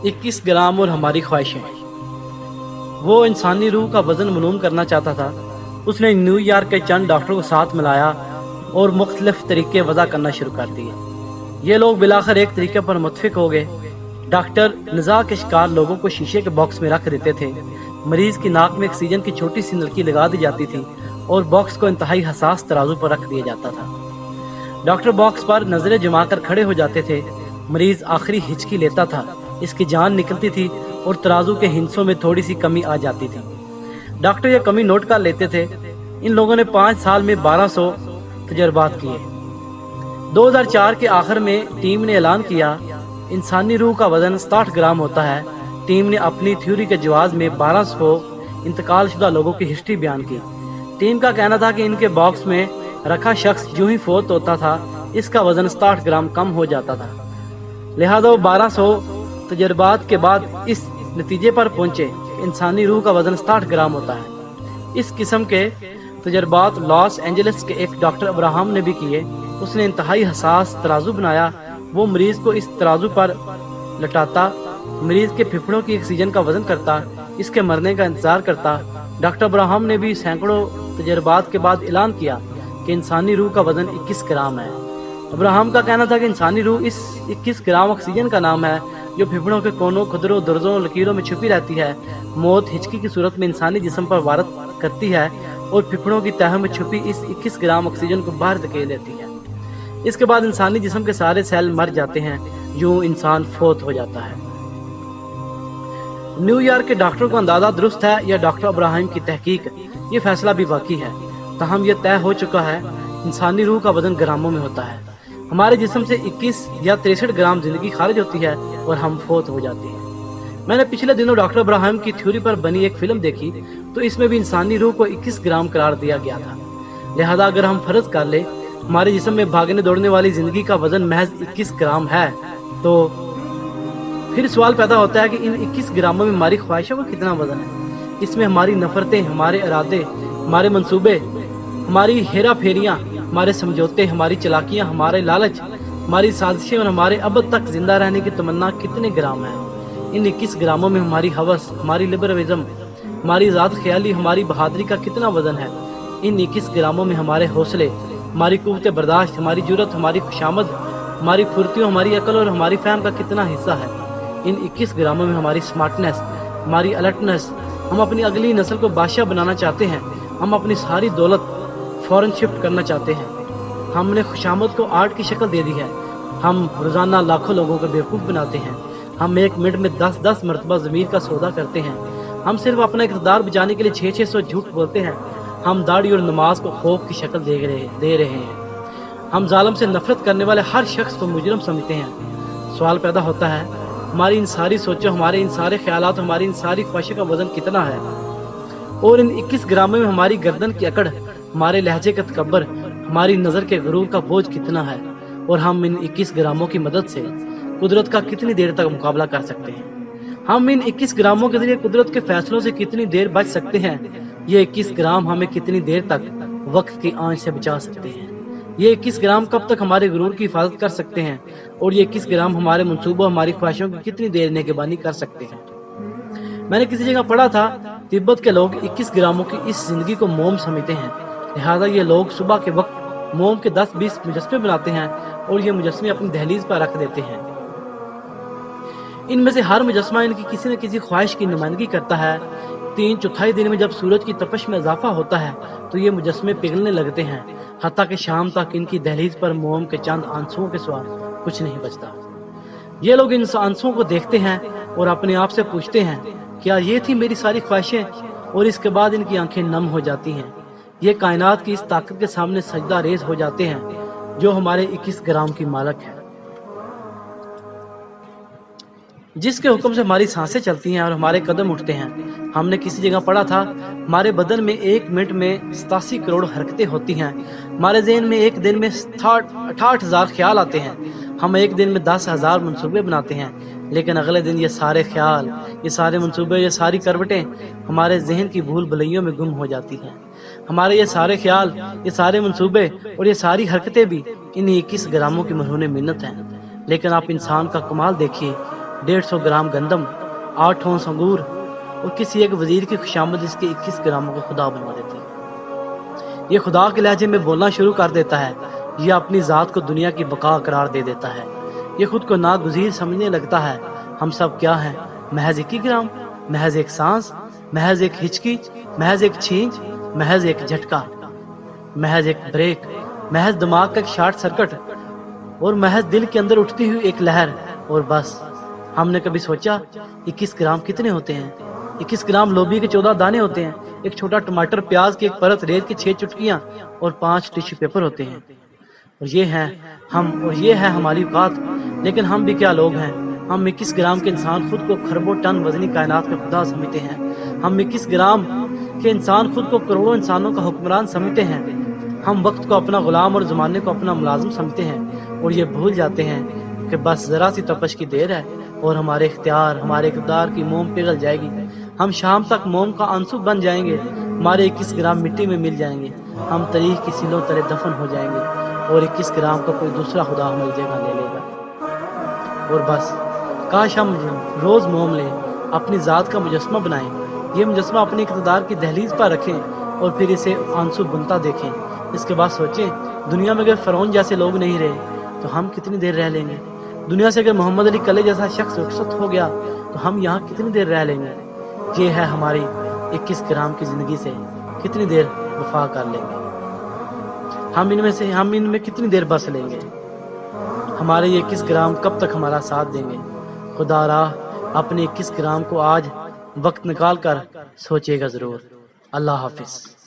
21 ग्राम और हमारी ख्वाहिशें। वो इंसानी रूह का वज़न मालूम करना चाहता था। उसने न्यूयॉर्क के चंद डॉक्टरों को साथ मिलाया और मुख्तलिफ तरीके वज़ा करना शुरू कर दिए। ये लोग बिलाखिर एक तरीके पर मुत्फिक हो गए। डॉक्टर निज़ा के शिकार लोगों को शीशे के बॉक्स में रख देते थे। मरीज की नाक में ऑक्सीजन की छोटी सी नलकी लगा दी जाती थी और बॉक्स को इंतहाई हसास तराजू पर रख दिया जाता था। डॉक्टर बॉक्स पर नजरें जमा कर खड़े हो जाते थे। मरीज आखिरी हिचकी लेता था, इसकी जान निकलती थी और तराजू के हिस्सों में थोड़ी सी कमी आ जाती थी। डॉक्टर ये कमी नोट कर लेते थे। इन लोगों ने 5 साल में 1200 तजर्बात किए। 2004 के आखिर में टीम ने ऐलान किया इंसानी रूह का वजन 60 ग्राम होता है। टीम ने अपनी थ्योरी के जवाब में 1200 इंतकाल शुदा लोगों की हिस्ट्री बयान की। टीम का कहना था कि इनके बॉक्स में रखा शख्स जो ही फोत होता था इसका वजन 60 ग्राम कम हो जाता था। लिहाजा वो 1200 तजर्बात के बाद इस नतीजे पर पहुंचे इंसानी रूह का वजन 60 ग्राम होता है। इस किस्म के तजर्बात लॉस एंजलिस के एक डॉक्टर अब्राहम ने भी किए। उसने इंतहाई हसास तराजू बनाया। वो मरीज को इस तराजू पर लटाता, मरीज के फेफड़ों की ऑक्सीजन का वजन करता, इसके मरने का इंतजार करता। डॉक्टर अब्राहम ने भी सैकड़ों तजर्बात के बाद ऐलान किया कि इंसानी रूह का वजन 21 ग्राम है। अब्राहम का कहना था कि इंसानी रूह इस 21 ग्राम ऑक्सीजन का नाम है जो फेफड़ों के कोनों, खुदरों, दर्जों, लकीरों में छुपी रहती है। मौत हिचकी की सूरत में इंसानी जिस्म पर वारत करती है और फेफड़ों की तह में छुपी इस 21 ग्राम ऑक्सीजन को बाहर धकेल देती है। इसके बाद इंसानी जिस्म के सारे सेल मर जाते हैं, यूं इंसान फोत हो जाता है। न्यूयॉर्क के डॉक्टरों का अंदाजा दुरुस्त है या डॉक्टर अब्राहम की तहकीक, ये फैसला भी बाकी है। ताहम यह तय हो चुका है इंसानी रूह का वजन ग्रामों में होता है। हमारे जिस्म से 21 या 63 ग्राम जिंदगी खारिज होती है और हम फोत हो जाते हैं। मैंने पिछले दिनों डॉक्टर अब्राहम की थ्योरी पर बनी एक फिल्म देखी तो इसमें भी इंसानी रूह को 21 ग्राम करार दिया गया था। लिहाजा अगर हम फर्ज कर ले हमारे जिस्म में भागने दौड़ने वाली जिंदगी का वजन महज 21 ग्राम है, तो फिर सवाल पैदा होता है कि इन 21 ग्रामों में हमारी ख्वाहिशों का कितना वजन है। इसमें हमारी नफरतें, हमारे इरादे, हमारे मंसूबे, हमारी हेरा फेरियां, हमारे समझौते, हमारी चालाकियां, हमारे लालच, हमारी साजिशें और हमारे अब तक जिंदा रहने की तमन्ना कितने ग्राम है। इन 21 ग्रामों में हमारी हवस, हमारी लिबरलिज्म, हमारी ज़ात ख्याली, हमारी बहादुरी का कितना वजन है। इन 21 ग्रामों में हमारे हौसले, हमारी कुव्वत बर्दाश्त, हमारी जुर्रत, हमारी खुशामद, हमारी फुर्तियों, हमारी अकल और हमारी फहम का कितना हिस्सा है। इन 21 ग्रामों में हमारी स्मार्टनेस, हमारी अलर्टनेस, हम अपनी अगली नस्ल को बादशाह बनाना चाहते हैं। हम अपनी सारी दौलत फौरन शिफ्ट करना चाहते हैं। हमने खुशामद को आर्ट की शक्ल दे दी है। हम रोज़ाना लाखों लोगों को बेवकूफ़ बनाते हैं। हम एक मिनट में 10-10 मरतबा ज़मीर का सौदा करते हैं। हम सिर्फ अपना इक़्तिदार बचाने के लिए 600 झूठ बोलते हैं। हम दाढ़ी और नमाज को खौफ की शक्ल दे रहे हैं। हम जालिम से नफरत करने वाले हर शख्स को मुजरिम समझते हैं। सवाल पैदा होता है हमारी इन सारी सोचों, हमारे इन सारे ख्यालात, हमारी इन सारी ख्वाहिशों का वजन कितना है। और इन 21 ग्रामों में हमारी गर्दन की अकड़, हमारे लहजे का तकब्बर, हमारी नज़र के गुरूर का बोझ कितना है। और हम इन 21 ग्रामों की मदद से कुदरत का कितनी देर तक मुकाबला कर सकते हैं। हम इन 21 ग्रामों के जरिए कुदरत के फैसलों से कितनी देर बच सकते हैं। ये 21 ग्राम हमें कितनी देर तक वक्त की आंच से बचा सकते हैं। ये 21 ग्राम कब तक हमारे गुरूर की हिफाजत कर सकते हैं। और ये 21 ग्राम हमारे मंसूबों, हमारी ख्वाहिशों की कितनी देर नेगेबानी कर सकते हैं। मैंने किसी जगह पढ़ा था तिब्बत के लोग 21 ग्रामों की इस जिंदगी को मोम समझते हैं। लिहाजा ये लोग सुबह के वक्त मोम के 10-20 मुजस्मे बनाते हैं और ये मुजस्मे अपनी दहलीज पर रख देते हैं। इनमें से हर मुजस्मा इनकी किसी न किसी ख्वाहिश की नुमाइंदगी करता है। 3/4 दिन में जब सूरज की तपश में इजाफा होता है तो ये मुजस्मे पिघलने लगते हैं, हत्ता कि शाम तक इनकी दहलीज पर मोम के चंद आंसुओं के सिवा कुछ नहीं बचता। ये लोग इन आंसुओं को देखते हैं और अपने आप से पूछते हैं क्या ये थी मेरी सारी ख्वाहिशें। और इसके बाद इनकी आंखें नम हो जाती हैं। ये कायनात की इस ताकत के सामने सजदा रेज हो जाते हैं जो हमारे 21 ग्राम की मालक है, जिसके हुक्म से हमारी सांसें चलती हैं और हमारे कदम उठते हैं। हमने किसी जगह पढ़ा था हमारे बदन में 1 मिनट में 87 करोड़ हरकतें होती हैं। हमारे ज़हन में एक दिन में 68,000 ख्याल आते हैं। हम एक दिन में 10,000 मंसूबे बनाते हैं, लेकिन अगले दिन ये सारे ख्याल, ये सारे मंसूबे, ये सारी करवटें हमारे जहन की भूल भुलैयों में गुम हो जाती हैं। हमारे ये सारे ख्याल, ये सारे मंसूबे और ये सारी हरकतें भी इन 21 ग्रामों की मरहून मिन्नत हैं। लेकिन आप इंसान का कमाल देखिए, 150 ग्राम गंदम, 8 ओंस अंगूर और किसी एक वजीर की खुशामद इसके 21 ग्रामों को खुदा बनवा देती है। ये खुदा के लहजे में बोलना शुरू कर देता है। ये अपनी ज़ात को दुनिया की बका करार दे देता है। ये खुद को नागुज़ीर समझने लगता है। हम सब क्या हैं? महज 21 ग्राम, महज एक सांस, महज एक हिचकी, महज एक छींच, महज एक झटका, महज एक ब्रेक, महज दिमाग का एक शॉर्ट सर्किट और महज दिल के अंदर उठती हुई एक लहर, और बस। हमने कभी सोचा 21 ग्राम कितने होते हैं? 21 ग्राम लोबी के 14 दाने होते हैं, एक छोटा टमाटर, प्याज की एक परत, रेत की 6 चुटकियां और 5 टिश्यू पेपर होते हैं। और ये हैं हम, और ये है हमारी औकात। लेकिन हम भी क्या लोग हैं? हम 21 ग्राम के इंसान खुद को खरबों टन वजनी कायनात में खुदा समझते हैं। हम 21 ग्राम के इंसान खुद को करोड़ों इंसानों का हुक्मरान समझते हैं। हम वक्त को अपना गुलाम और ज़माने को अपना मुलाजिम समझते हैं, और ये भूल जाते हैं कि बस ज़रा सी तपश की देर है और हमारे इख्तियार, हमारे इक़्तिदार की मोम पिघल जाएगी। हम शाम तक मोम का आंसू बन जाएंगे, हमारे 21 ग्राम मिट्टी में मिल जाएंगे। हम तारीख की सिलों तले दफन हो जाएंगे और 21 ग्राम का कोई दूसरा खुदा हमारी जगह ले लेगा। और बस काश हम रोज़ मोम लें, अपनी ज़ात का मुजस्मा बनाएं, ये मुजस्मा अपने इक़्तिदार की दहलीज पर रखें और फिर इसे आंसू बनता देखें। इसके बाद सोचें, दुनिया में अगर फ़िरौन जैसे लोग नहीं रहे तो हम कितनी देर रह लेंगे? दुनिया से अगर मोहम्मद अली कले जैसा शख्स रुखसत हो गया तो हम यहाँ कितनी देर रह लेंगे? ये है हमारी 21 ग्राम की ज़िंदगी से कितनी देर वफा कर लेंगे? हम इनमें कितनी देर बस लेंगे? हमारे ये 21 ग्राम कब तक हमारा साथ देंगे? खुदा राह अपने 21 ग्राम को आज वक्त निकाल कर सोचेगा ज़रूर। अल्लाह हाफिज़।